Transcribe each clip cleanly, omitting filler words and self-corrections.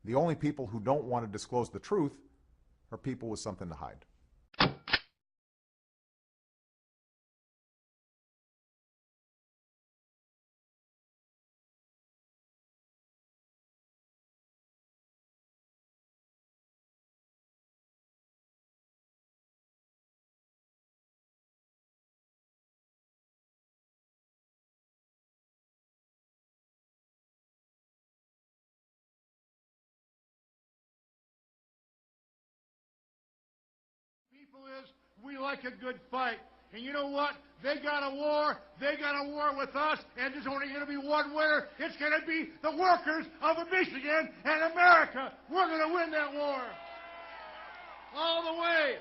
The only people who don't want to disclose the truth are people with something to hide. People is, we like a good fight. And you know what? They got a war. They got a war with us. And there's only going to be one winner. It's going to be the workers of Michigan and America. We're going to win that war. All the way.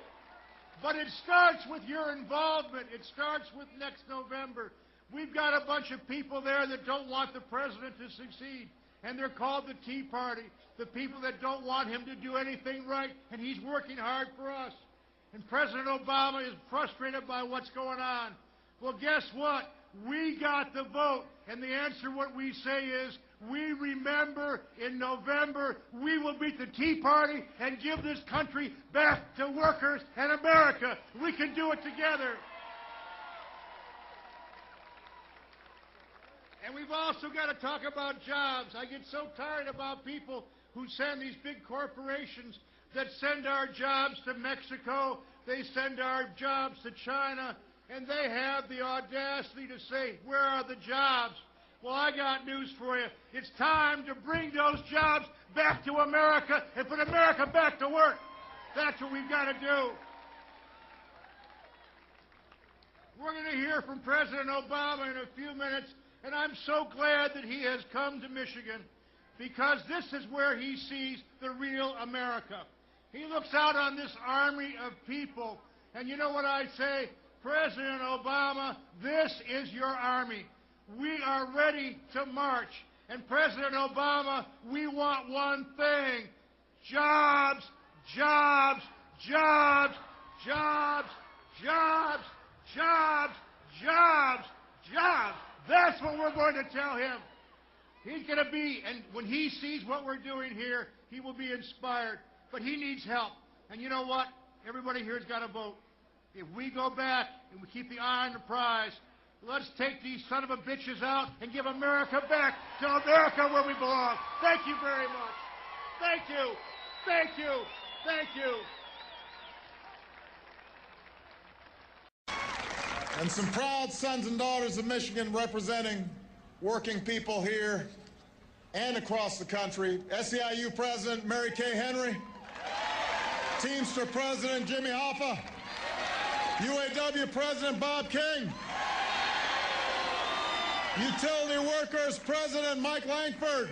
But it starts with your involvement. It starts with next November. We've got a bunch of people there that don't want the president to succeed. And they're called the Tea Party. The people that don't want him to do anything right. And he's working hard for us. And President Obama is frustrated by what's going on. Well, guess what? We got the vote. And the answer, what we say is, we remember in November, we will beat the Tea Party and give this country back to workers and America. We can do it together. And we've also got to talk about jobs. I get so tired about people who send these big corporations that send our jobs to Mexico, they send our jobs to China, and they have the audacity to say, where are the jobs? Well, I got news for you. It's time to bring those jobs back to America and put America back to work. That's what we've got to do. We're going to hear from President Obama in a few minutes, and I'm so glad that he has come to Michigan because this is where he sees the real America. He looks out on this army of people, and you know what I say? President Obama, this is your army. We are ready to march. And President Obama, we want one thing. Jobs, jobs, jobs, jobs, jobs, jobs, jobs, jobs. That's what we're going to tell him. He's going to be, and when he sees what we're doing here, he will be inspired. But he needs help. And you know what? Everybody here has got to vote. If we go back and we keep the eye on the prize, let's take these son of a bitches out and give America back to America where we belong. Thank you very much. Thank you. Thank you. Thank you. And some proud sons and daughters of Michigan representing working people here and across the country. SEIU President Mary Kay Henry, Teamster President Jimmy Hoffa, UAW President Bob King, Utility Workers President Mike Langford.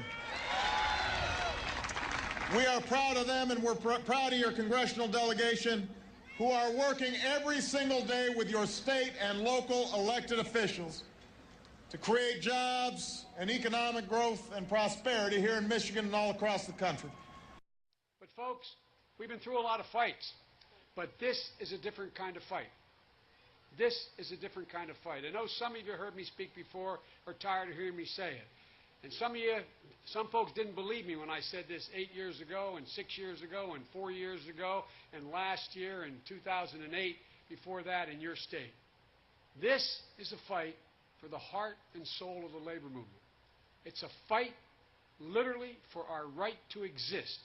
We are proud of them, and we're proud of your congressional delegation who are working every single day with your state and local elected officials to create jobs and economic growth and prosperity here in Michigan and all across the country. But folks, we've been through a lot of fights, but this is a different kind of fight. This is a different kind of fight. I know some of you heard me speak before, are tired of hearing me say it. And some folks didn't believe me when I said this 8 years ago, and 6 years ago, and 4 years ago, and last year, and 2008, before that in your state. This is a fight for the heart and soul of the labor movement. It's a fight literally for our right to exist.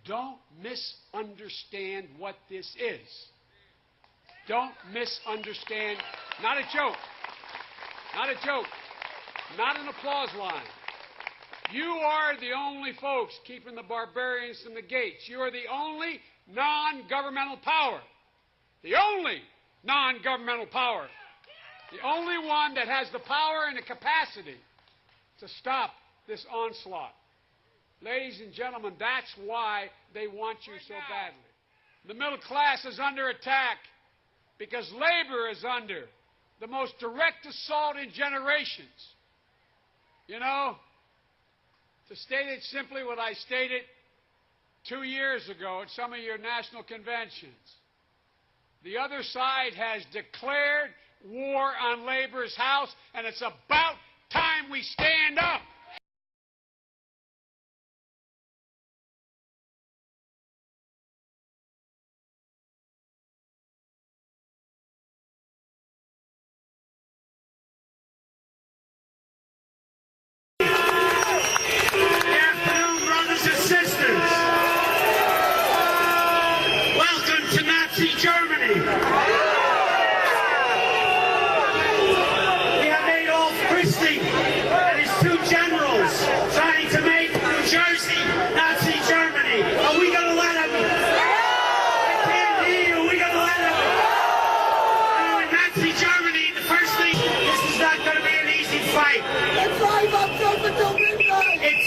Don't misunderstand what this is. Don't misunderstand. Not a joke. Not a joke. Not an applause line. You are the only folks keeping the barbarians from the gates. You are the only non-governmental power. The only non-governmental power. The only one that has the power and the capacity to stop this onslaught. Ladies and gentlemen, that's why they want you so badly. The middle class is under attack because labor is under the most direct assault in generations. You know, to state it simply what I stated 2 years ago at some of your national conventions, the other side has declared war on labor's house, and it's about time we stand up.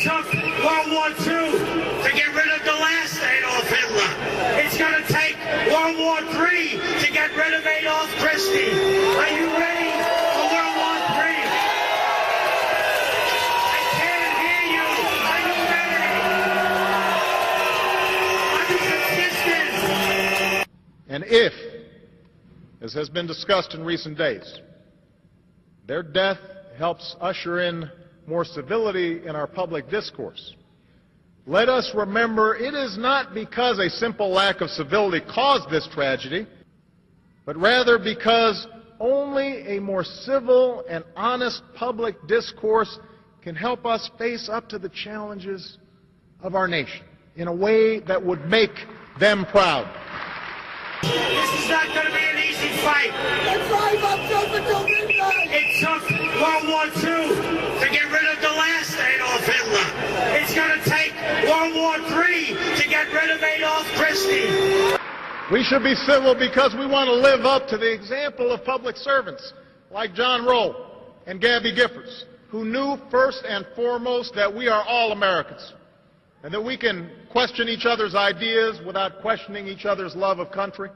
took World War II to get rid of the last Adolf Hitler. It's going to take World War III to get rid of Adolf Christie. Are you ready for World War III? I can't hear you. Are you ready? Are you consistent? And if, as has been discussed in recent days, their death helps usher in more civility in our public discourse, let us remember it is not because a simple lack of civility caused this tragedy, but rather because only a more civil and honest public discourse can help us face up to the challenges of our nation in a way that would make them proud. This is not going to be an easy fight. Let's drive up until midnight. It took World War II to get rid of the last Adolf Hitler. It's going to take World War III to get rid of Adolf Christie. We should be civil because we want to live up to the example of public servants like John Rowe and Gabby Giffords, who knew first and foremost that we are all Americans and that we can question each other's ideas without questioning each other's love of country.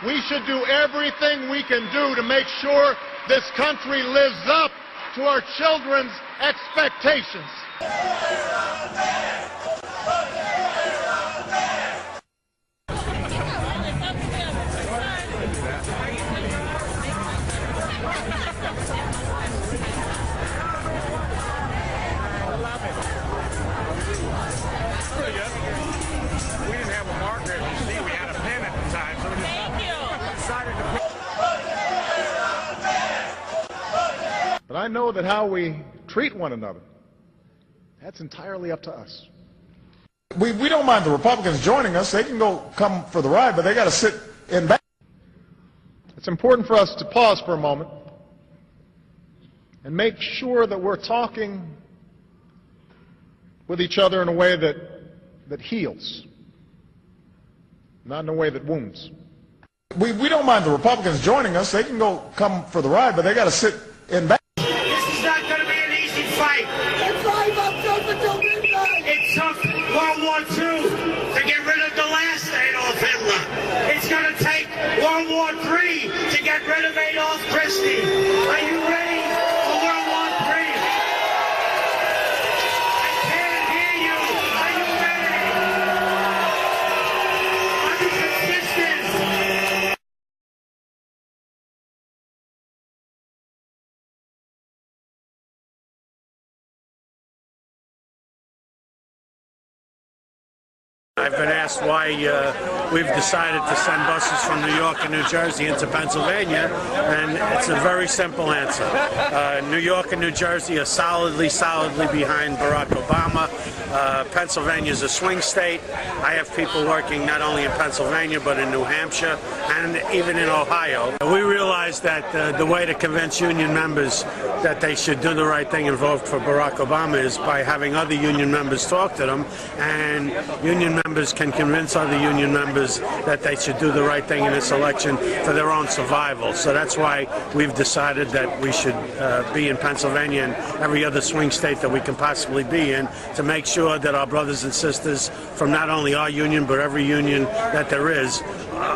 We should do everything we can do to make sure this country lives up to our children's expectations. But I know that how we treat one another, that's entirely up to us. We don't mind the Republicans joining us. They can come for the ride, but they got to sit in back. It's important for us to pause for a moment and make sure that we're talking with each other in a way that heals, not in a way that wounds. We don't mind the Republicans joining us. They can come for the ride, but they got to sit in back. This is not going to be an easy fight. Let's drive up until midnight. It took World War II to get rid of the last Adolf Hitler. It's going to take World War III to get rid of Adolf Christie. Are you ready for World War III? I can't hear you. Are you ready? Are you consistent? I've been asked why we've decided to send buses from New York and New Jersey into Pennsylvania, and it's a very simple answer. New York and New Jersey are solidly behind Barack Obama. Pennsylvania is a swing state. I have people working not only in Pennsylvania but in New Hampshire and even in Ohio. We realize that the way to convince union members that they should do the right thing and vote for Barack Obama is by having other union members talk to them, and union members can convince other union members that they should do the right thing in this election for their own survival. So that's why we've decided that we should be in Pennsylvania and every other swing state that we can possibly be in to make sure that our brothers and sisters from not only our union but every union that there is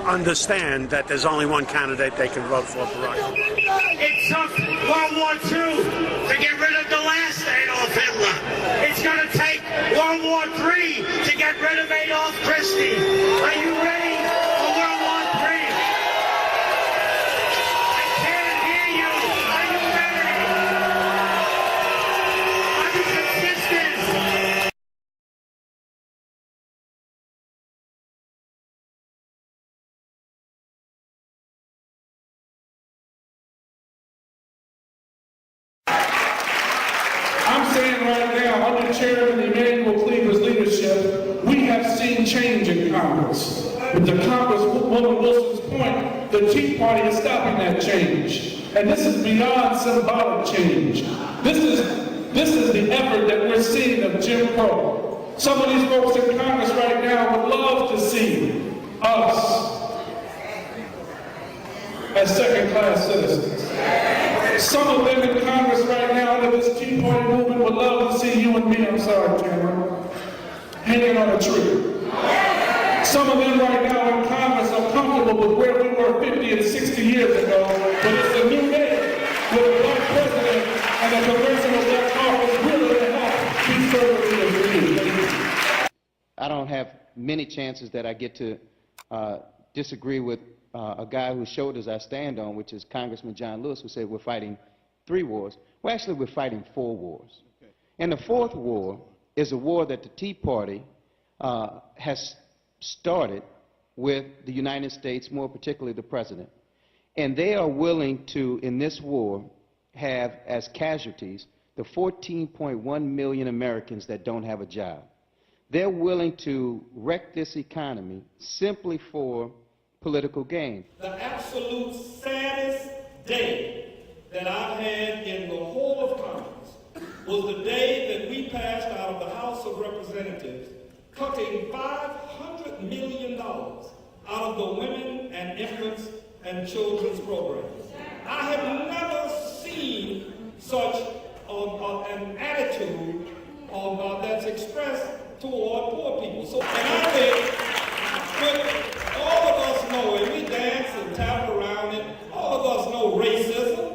understand that there's only one candidate they can vote for, Barack Obama. It took World War II to get rid of the last Adolf Hitler. It's going to take World War III to get rid of Adolf Christie. Are you ready for World War III? I can't hear you. Are you ready? Are you consistent? I'm saying right now, under Chairman Emanuel Cleaver's leadership, we have seen change in Congress. But to Congresswoman Wilson's point, the Tea Party is stopping that change. And this is beyond symbolic change. This is the effort that we're seeing of Jim Crow. Some of these folks in Congress right now would love to see us as second-class citizens. Some of them in Congress right now under this Tea Party movement would love to see you and me, I'm sorry, Cameron, hanging on a tree. Some of them right now in Congress are comfortable with where we were 50 and 60 years ago, but it's a new day with a black president and a congressional black caucus willing to help conservatives lead. I don't have many chances that I get to disagree with a guy whose shoulders I stand on, which is Congressman John Lewis, who said we're fighting 3 wars. Well, actually, we're fighting 4 wars. Okay. And the 4th war is a war that the Tea Party has started with the United States, more particularly the president. And they are willing to, in this war, have as casualties the 14.1 million Americans that don't have a job. They're willing to wreck this economy simply for political gain. The absolute saddest day that I've had in the whole of Congress was the day that we passed out of the House of Representatives cutting $500 million out of the women and infants and children's programs. I have never seen such an attitude that's expressed toward poor people. So, and I think all of us know it. We dance and tap around it. All of us know racism.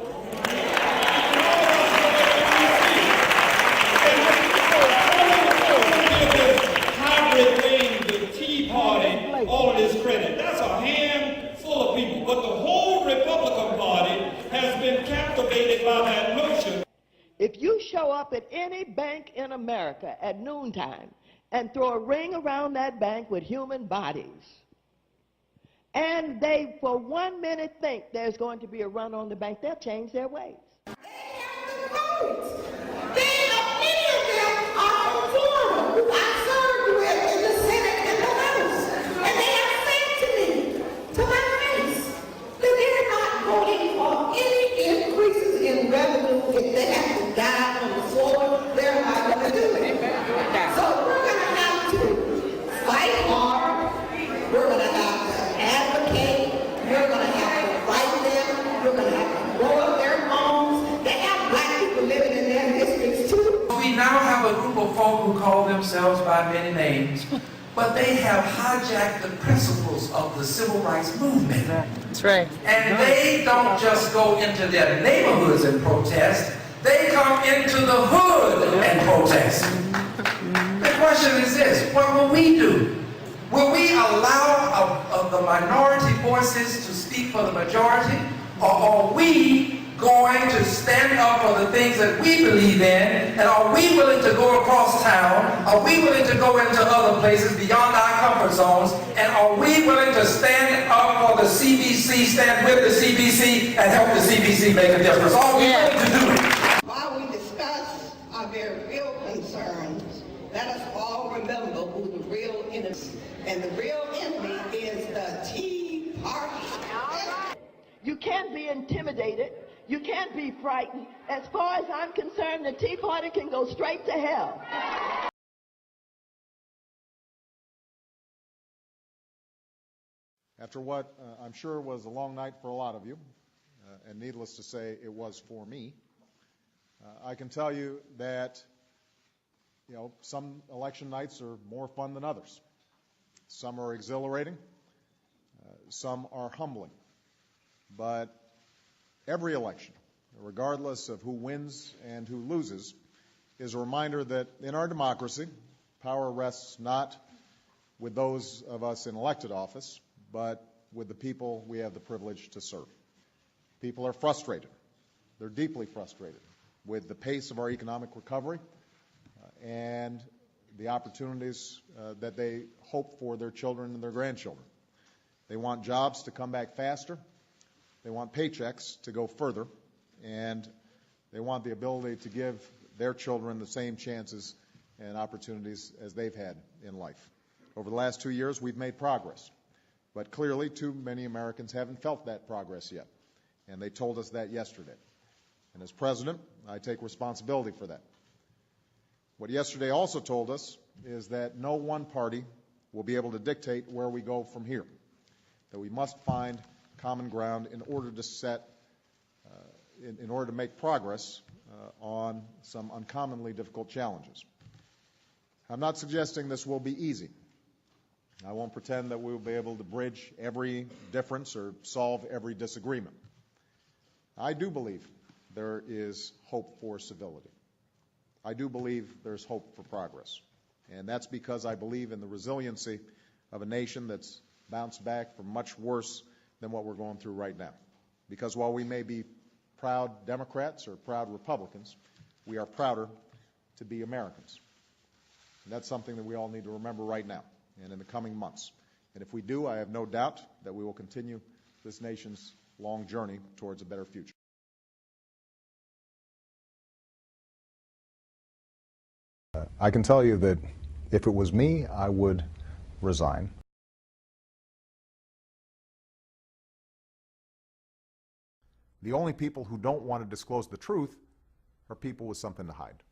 All of this credit. That's a handful of people. But the whole Republican Party has been captivated by that notion. If you show up at any bank in America at noontime and throw a ring around that bank with human bodies, and they for 1 minute think there's going to be a run on the bank, they'll change their ways. If they have to die on the floor, they're not going to do it. So we're going to have to fight hard. We're going to have to advocate. We're going to have to fight them. We're going to have to blow up their homes. They have black people living in their districts too. We now have a group of folk who call themselves by many names, but they have hijacked the principles of the civil rights movement. That's right. And they don't just go into their neighborhoods and protest, they come into the hood and protest. The question is this: what will we do? Will we allow the minority voices to speak for the majority, or are we going to stand up for the things that we believe in, and are we willing to go across town? Are we willing to go into other places beyond our comfort zones? And are we willing to stand up for the CBC, stand with the CBC, and help the CBC make a difference? Are we willing to do it? While we discuss our very real concerns, let us all remember who the real enemy is. And the real enemy is the Tea Party. You can't be intimidated. You can't be frightened. As far as I'm concerned, the Tea Party can go straight to hell. After what I'm sure was a long night for a lot of you, and needless to say, it was for me, I can tell you that, some election nights are more fun than others. Some are exhilarating, some are humbling. But every election, regardless of who wins and who loses, is a reminder that in our democracy, power rests not with those of us in elected office, but with the people we have the privilege to serve. People are frustrated. They're deeply frustrated with the pace of our economic recovery and the opportunities that they hope for their children and their grandchildren. They want jobs to come back faster. They want paychecks to go further, and they want the ability to give their children the same chances and opportunities as they've had in life. Over the last 2 years, we've made progress, but clearly too many Americans haven't felt that progress yet, and they told us that yesterday. And as president, I take responsibility for that. What yesterday also told us is that no one party will be able to dictate where we go from here, that we must find common ground in order to set in order to make progress on some uncommonly difficult challenges. I'm not suggesting this will be easy. I won't pretend that we will be able to bridge every difference or solve every disagreement. I do believe there is hope for civility. I do believe there's hope for progress. And that's because I believe in the resiliency of a nation that's bounced back from much worse than what we're going through right now. Because while we may be proud Democrats or proud Republicans, we are prouder to be Americans. And that's something that we all need to remember right now and in the coming months. And if we do, I have no doubt that we will continue this nation's long journey towards a better future. I can tell you that if it was me, I would resign. The only people who don't want to disclose the truth are people with something to hide.